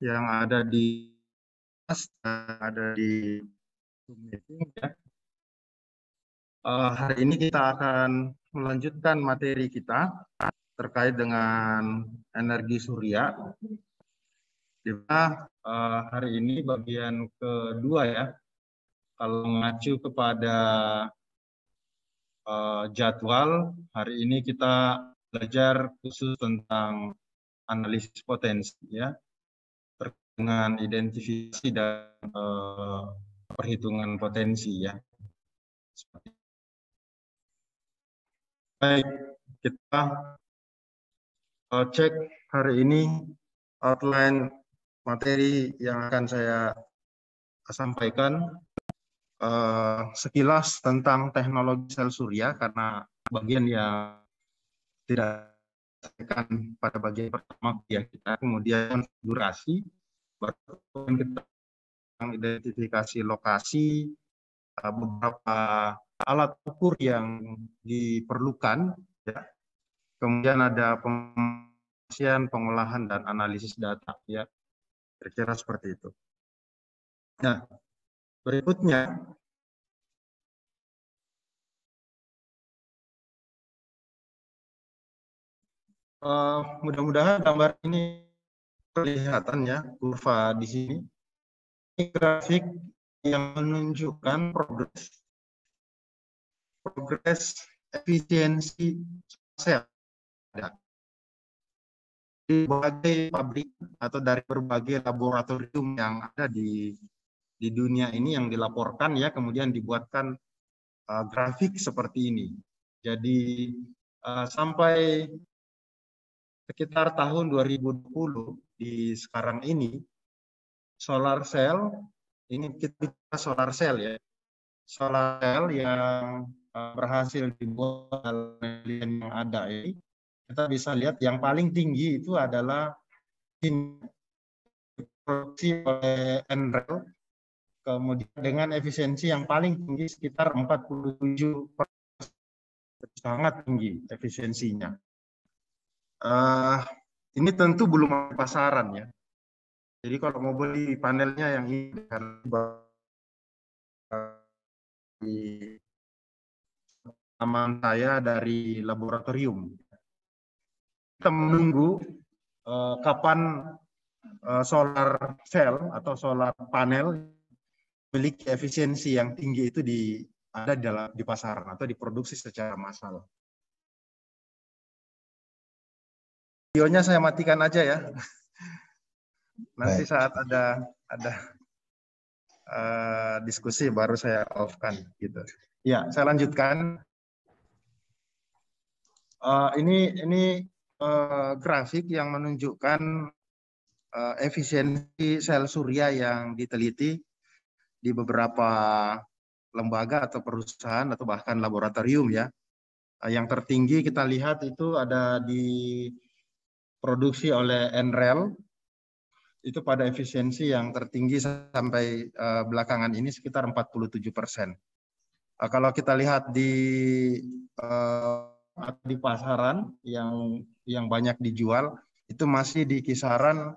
yang ada di Zoom meeting ya. Hari ini kita akan melanjutkan materi kita terkait dengan energi surya. Di mana hari ini bagian kedua ya. Kalau mengacu kepada jadwal, hari ini kita belajar khusus tentang analisis potensi ya, dengan identifikasi dan perhitungan potensi ya. Baik, kita cek hari ini outline materi yang akan saya sampaikan. Sekilas tentang teknologi sel surya, karena bagian yang tidak akan pada bagian pertama ya kita, kemudian durasi, kita identifikasi lokasi, beberapa alat ukur yang diperlukan ya, kemudian ada pengolahan dan analisis data ya, kira-kira seperti itu. Nah, berikutnya mudah-mudahan gambar ini kelihatan ya, kurva di sini. Ini grafik yang menunjukkan progres efisiensi sel di berbagai pabrik atau dari berbagai laboratorium yang ada di dunia ini yang dilaporkan ya, kemudian dibuatkan grafik seperti ini. Jadi sampai sekitar tahun 2020 di sekarang ini, solar cell, ini kita solar cell ya, solar cell yang berhasil dibuat penelitian yang ada ini, kita bisa lihat yang paling tinggi itu adalah diproduksi oleh NREL, kemudian dengan efisiensi yang paling tinggi sekitar 47%, sangat tinggi efisiensinya. Ini tentu belum ada pasaran ya. Jadi kalau mau beli panelnya yang ini di teman saya dari laboratorium. Kita menunggu kapan solar cell atau solar panel memiliki efisiensi yang tinggi itu ada di pasaran atau diproduksi secara massal. Videonya saya matikan aja ya. Nanti saat ada diskusi baru saya off-kan gitu. Ya, saya lanjutkan. Ini grafik yang menunjukkan efisiensi sel surya yang diteliti di beberapa lembaga atau perusahaan atau bahkan laboratorium ya. Yang tertinggi kita lihat itu ada diproduksi oleh NREL, itu pada efisiensi yang tertinggi sampai belakangan ini sekitar 47%. Kalau kita lihat di pasaran yang banyak dijual, itu masih di kisaran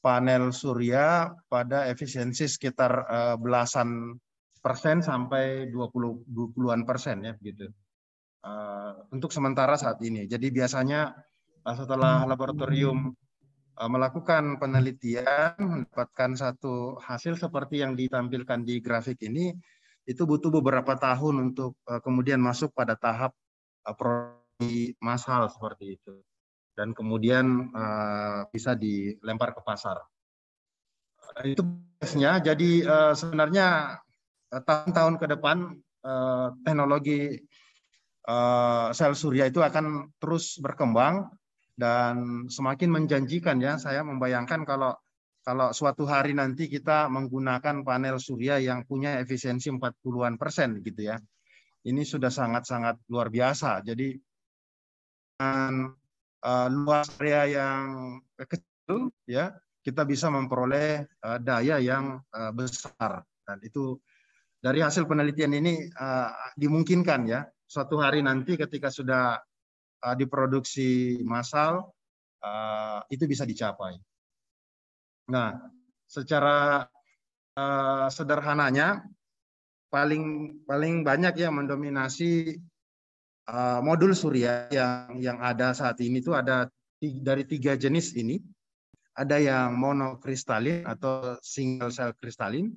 panel surya pada efisiensi sekitar belasan persen sampai 20-an persen ya begitu. Untuk sementara saat ini. Jadi biasanya setelah laboratorium melakukan penelitian, mendapatkan satu hasil seperti yang ditampilkan di grafik ini, itu butuh beberapa tahun untuk kemudian masuk pada tahap produksi massal seperti itu. Dan kemudian bisa dilempar ke pasar. Itu prosesnya. Jadi sebenarnya tahun-tahun ke depan teknologi sel surya itu akan terus berkembang dan semakin menjanjikan ya. Saya membayangkan kalau suatu hari nanti kita menggunakan panel surya yang punya efisiensi 40-an persen gitu ya. Ini sudah sangat-sangat luar biasa. Jadi dengan luas area yang kecil ya, kita bisa memperoleh daya yang besar. Dan itu dari hasil penelitian ini dimungkinkan ya, suatu hari nanti ketika sudah diproduksi massal itu bisa dicapai. Nah, secara sederhananya paling banyak yang mendominasi modul surya yang ada saat ini itu ada dari 3 jenis ini. Ada yang monokristalin atau single cell kristalin,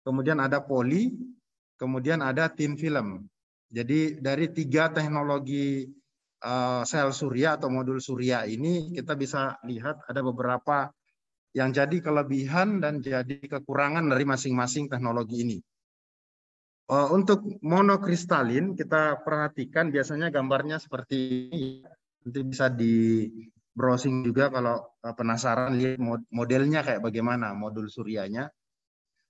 kemudian ada poli, kemudian ada thin film. Jadi dari 3 teknologi sel surya atau modul surya ini kita bisa lihat ada beberapa yang jadi kelebihan dan jadi kekurangan dari masing-masing teknologi ini. Untuk monokristalin kita perhatikan biasanya gambarnya seperti ini. Nanti bisa di browsing juga kalau penasaran lihat modelnya kayak bagaimana modul suryanya.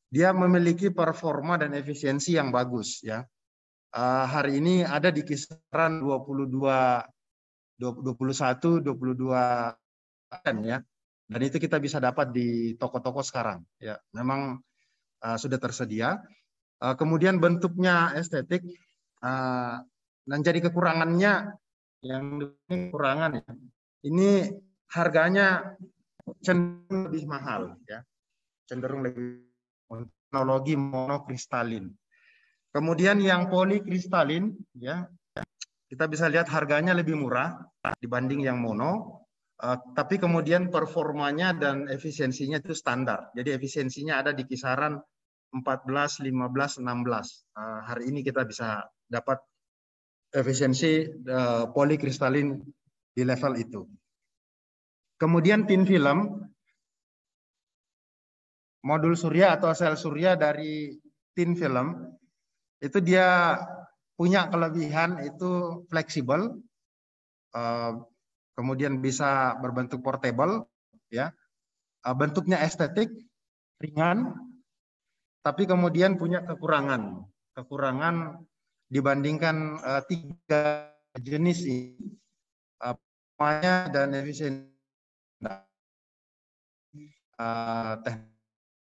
Dia memiliki performa dan efisiensi yang bagus ya. Hari ini ada di kisaran 21, 22 ya. Dan itu kita bisa dapat di toko-toko sekarang ya. Memang sudah tersedia. Kemudian bentuknya estetik dan jadi kekurangannya yang ini kekurangan ya. Ini harganya cenderung lebih mahal ya. Cenderung lebih teknologi monokristalin. Kemudian yang polikristalin ya, kita bisa lihat harganya lebih murah dibanding yang mono. Tapi kemudian performanya dan efisiensinya itu standar. Jadi efisiensinya ada di kisaran 14, 15, 16. Hari ini kita bisa dapat efisiensi polikristalin di level itu. Kemudian thin film, modul surya atau sel surya dari thin film, itu dia punya kelebihan itu fleksibel, kemudian bisa berbentuk portable, ya, bentuknya estetik, ringan, tapi kemudian punya kekurangan dibandingkan 3 jenis ini, dan efisiensi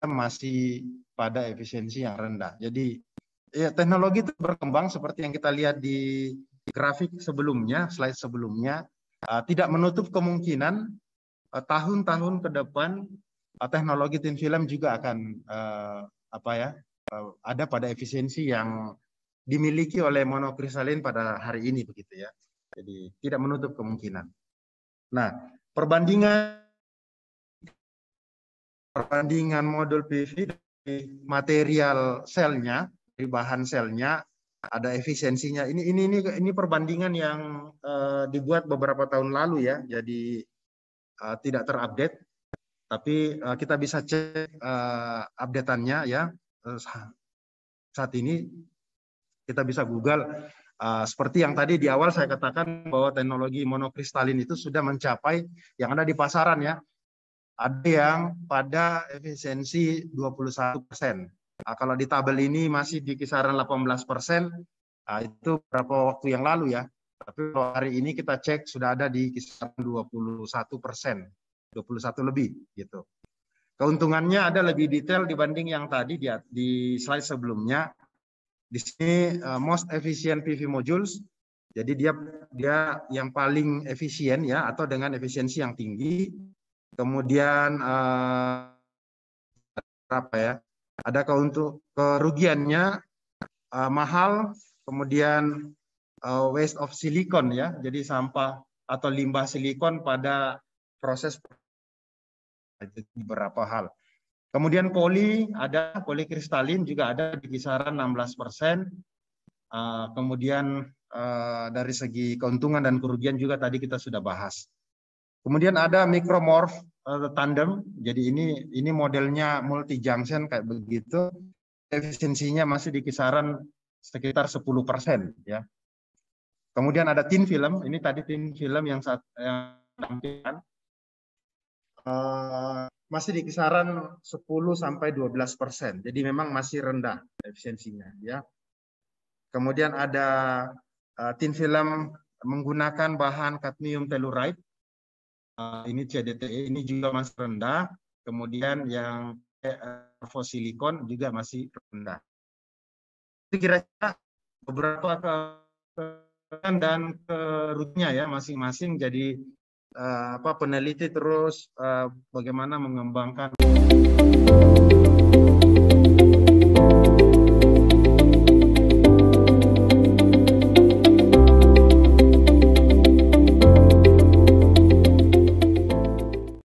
masih pada efisiensi yang rendah. Jadi ya, teknologi itu berkembang seperti yang kita lihat di grafik sebelumnya, slide sebelumnya, tidak menutup kemungkinan tahun-tahun ke depan teknologi thin film juga akan ada pada efisiensi yang dimiliki oleh monokristalin pada hari ini begitu ya. Jadi tidak menutup kemungkinan. Nah, perbandingan modul PV dari material selnya, dari bahan selnya, ada efisiensinya. Ini perbandingan yang dibuat beberapa tahun lalu ya, jadi tidak terupdate. Tapi kita bisa cek updateannya ya. Saat ini kita bisa Google. Seperti yang tadi di awal saya katakan bahwa teknologi monokristalin itu sudah mencapai yang ada di pasaran ya. Ada yang pada efisiensi 21%. Kalau di tabel ini masih di kisaran 18%, itu beberapa waktu yang lalu ya. Tapi kalau hari ini kita cek sudah ada di kisaran 21%, 21 lebih gitu. Keuntungannya ada lebih detail dibanding yang tadi di slide sebelumnya. Di sini most efficient PV modules. Jadi dia yang paling efisien ya atau dengan efisiensi yang tinggi. Kemudian apa ya? Ada untuk kerugiannya mahal, kemudian waste of silicon ya. Jadi sampah atau limbah silikon pada proses itu beberapa hal. Kemudian polikristalin juga ada di kisaran 16%. Kemudian dari segi keuntungan dan kerugian juga tadi kita sudah bahas. Kemudian ada micromorph tandem. Jadi ini modelnya multi junction kayak begitu. Efisiensinya masih di kisaran sekitar 10% ya. Kemudian ada thin film. Ini tadi thin film yang tampilkan. Masih di kisaran 10-12%. Jadi memang masih rendah efisiensinya ya. Kemudian ada thin film menggunakan bahan kadmium telluride. Ini CDTE ini juga masih rendah. Kemudian yang fosilikon juga masih rendah. Kira-kira beberapa kekurangan dan kerugiannya ya masing-masing. Jadi peneliti terus bagaimana mengembangkan